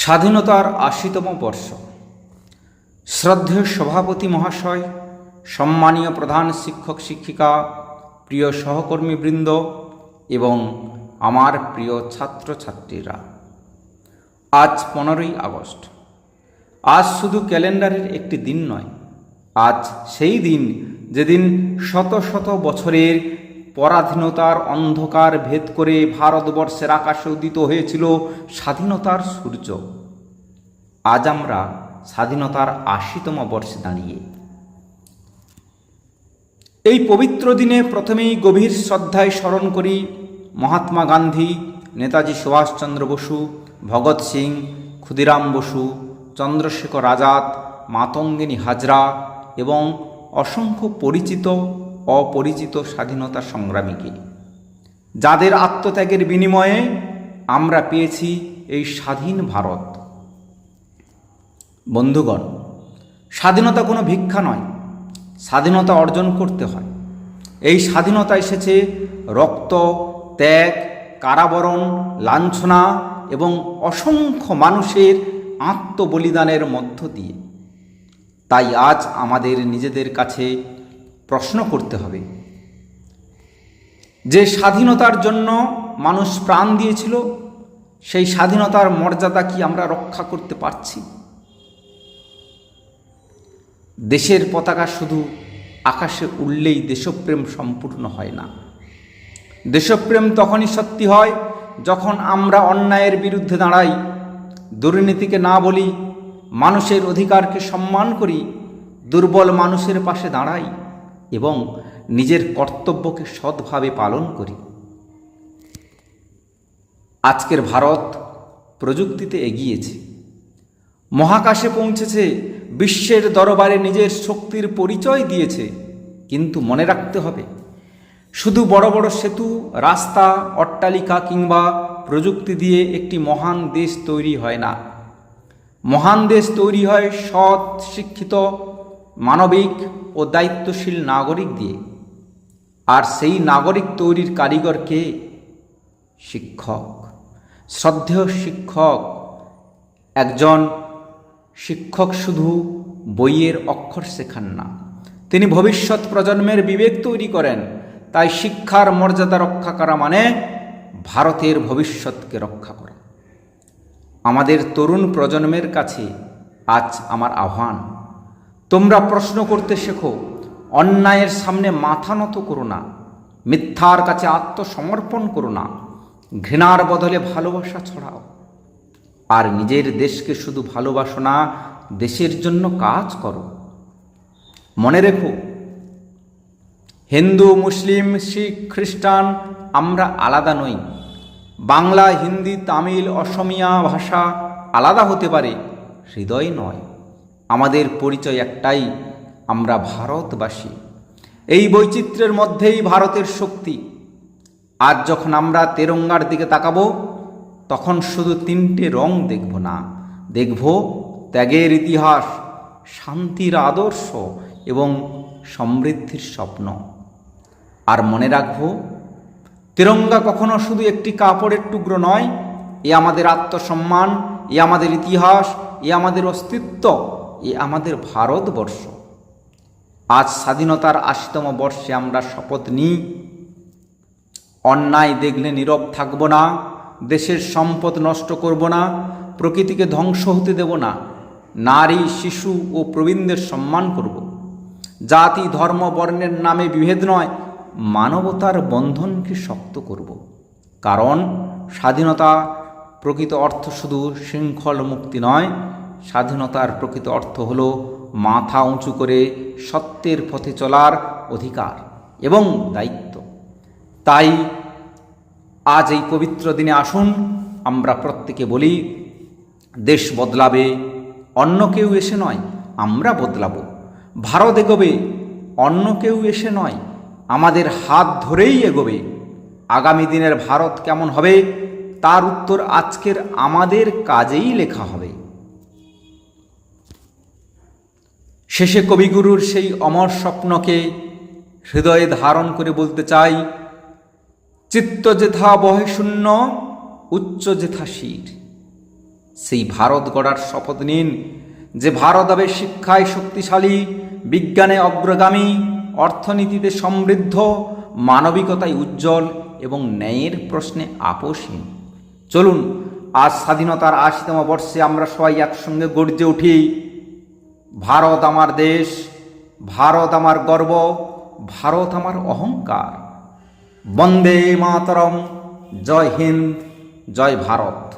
স্বাধীনতার ৮০তম বর্ষ। শ্রদ্ধেয় সভাপতি মহাশয়, সম্মানীয় প্রধান শিক্ষক শিক্ষিকা, প্রিয় সহকর্মীবৃন্দ এবং আমার প্রিয় ছাত্রছাত্রীরা, আজ 15ই আগস্ট। আজ শুধু ক্যালেন্ডারের একটি দিন নয়, আজ সেই দিন যেদিন শত শত বছরের পরাধীনতার অন্ধকার ভেদ করে ভারতবর্ষের আকাশে উদিত হয়েছিল স্বাধীনতার সূর্য। আজ আমরা স্বাধীনতার ৮০তম বর্ষে দাঁড়িয়ে এই পবিত্র দিনে প্রথমেই গভীর শ্রদ্ধায় স্মরণ করি মহাত্মা গান্ধী, নেতাজি সুভাষচন্দ্র বসু, ভগৎ সিং, ক্ষুদিরাম বসু, চন্দ্রশেখর আজাদ, মাতঙ্গিনী হাজরা এবং অসংখ্য পরিচিত অপরিচিত স্বাধীনতা সংগ্রামীকে, যাদের আত্মত্যাগের বিনিময়ে আমরা পেয়েছি এই স্বাধীন ভারত। বন্ধুগণ, স্বাধীনতা কোনো ভিক্ষা নয়, স্বাধীনতা অর্জন করতে হয়। এই স্বাধীনতা এসেছে রক্ত, ত্যাগ, কারাবরণ, লাঞ্ছনা এবং অসংখ্য মানুষের আত্মবলিদানের মধ্য দিয়ে। তাই আজ আমাদের নিজেদের কাছে প্রশ্ন করতে হবে, যে স্বাধীনতার জন্য মানুষ প্রাণ দিয়েছিল, সেই স্বাধীনতার মর্যাদা কি আমরা রক্ষা করতে পারছি? দেশের পতাকা শুধু আকাশে উড়লেই দেশপ্রেম সম্পূর্ণ হয় না। দেশপ্রেম তখনই সত্যি হয় যখন আমরা অন্যায়ের বিরুদ্ধে দাঁড়াই, দুর্নীতিকে না বলি, মানুষের অধিকারকে সম্মান করি, দুর্বল মানুষের পাশে দাঁড়াই এবং নিজের কর্তব্যকে সৎভাবে পালন করি। আজকের ভারত প্রযুক্তিতে এগিয়েছে, মহাকাশে পৌঁছেছে, বিশ্বের দরবারে নিজের শক্তির পরিচয় দিয়েছে। কিন্তু মনে রাখতে হবে, শুধু বড় বড় সেতু, রাস্তা, অট্টালিকা কিংবা প্রযুক্তি দিয়ে একটি মহান দেশ তৈরি হয় না। মহান দেশ তৈরি হয় সৎ, শিক্ষিত, মানবিক ও দায়িত্বশীল নাগরিক দিয়ে। আর সেই নাগরিক তৈরির কারিগর কে? শিক্ষক। শ্রদ্ধেয় শিক্ষক। একজন শিক্ষক শুধু বইয়ের অক্ষর শেখান না, তিনি ভবিষ্যৎ প্রজন্মের বিবেক তৈরি করেন। তাই শিক্ষার মর্যাদা রক্ষা করা মানে ভারতের ভবিষ্যৎকে রক্ষা করা। আমাদের তরুণ প্রজন্মের কাছে আজ আমার আহ্বান, তোমরা প্রশ্ন করতে শেখো, অন্যায়ের সামনে মাথা নত করো না, মিথ্যার কাছে আত্মসমর্পণ করো না, ঘৃণার বদলে ভালোবাসা ছড়াও। আর নিজের দেশকে শুধু ভালোবাসো না, দেশের জন্য কাজ করো। মনে রেখো, হিন্দু, মুসলিম, শিখ, খ্রিস্টান আমরা আলাদা নই। বাংলা, হিন্দি, তামিল, অসমিয়া ভাষা আলাদা হতে পারে, হৃদয় নয়। আমাদের পরিচয় একটাই, আমরা ভারতবাসী। এই বৈচিত্র্যের মধ্যেই ভারতের শক্তি। আজ যখন আমরা তেরঙ্গার দিকে তাকাবো, তখন শুধু 3টে রং দেখব না, দেখব ত্যাগের ইতিহাস, শান্তির আদর্শ এবং সমৃদ্ধির স্বপ্ন। আর মনে রাখব, তিরঙ্গা কখনো শুধু একটি কাপড়ের টুকরো নয়, এ আমাদের আত্মসম্মান, এ আমাদের ইতিহাস, এ আমাদের অস্তিত্ব, এ আমাদের ভারতবর্ষ। আজ স্বাধীনতার ৮০তম বর্ষে আমরা শপথ নিই, অন্যায় দেখলে নীরব থাকব না, দেশের সম্পদ নষ্ট করব না, প্রকৃতিকে ধ্বংস হতে দেব না, নারী, শিশু ও প্রবীণদের সম্মান করব। জাতি, ধর্ম, বর্ণের নামে বিভেদ নয়, মানবতার বন্ধনকে শক্ত করব। কারণ স্বাধীনতা প্রকৃত অর্থ শুধু শৃঙ্খল মুক্তি নয়, স্বাধীনতার প্রকৃত অর্থ হলো মাথা উঁচু করে সত্যের পথে চলার অধিকার এবং দায়িত্ব। তাই আজ এই পবিত্র দিনে আসুন আমরা প্রত্যেকে বলি, দেশ বদলাবে, অন্য কেউ এসে নয়, আমরা বদলাবো। ভারত এগোবে, অন্য কেউ এসে নয়, আমাদের হাত ধরেই এগোবে। আগামী দিনের ভারত কেমন হবে, তার উত্তর আজকের আমাদের কাজেই লেখা হবে। শেষে কবিগুরুর সেই অমর স্বপ্নকে হৃদয়ে ধারণ করে বলতে চাই, চিত্ত যেথা বহে শূন্য, উচ্চ যেথা শির। সেই ভারত গড়ার শপথ নিন, যে ভারত হবে শিক্ষায় শক্তিশালী, বিজ্ঞানে অগ্রগামী, অর্থনীতিতে সমৃদ্ধ, মানবিকতায় উজ্জ্বল এবং ন্যায়ের প্রশ্নে আপোষহীন। চলুন আজ স্বাধীনতার ৮০তম বর্ষে আমরা সবাই একসঙ্গে গর্জে উঠি, ভারত আমার দেশ, ভারত আমার গর্ব, ভারত আমার অহংকার। বন্দে মাতরম। জয় হিন্দ, জয় ভারত।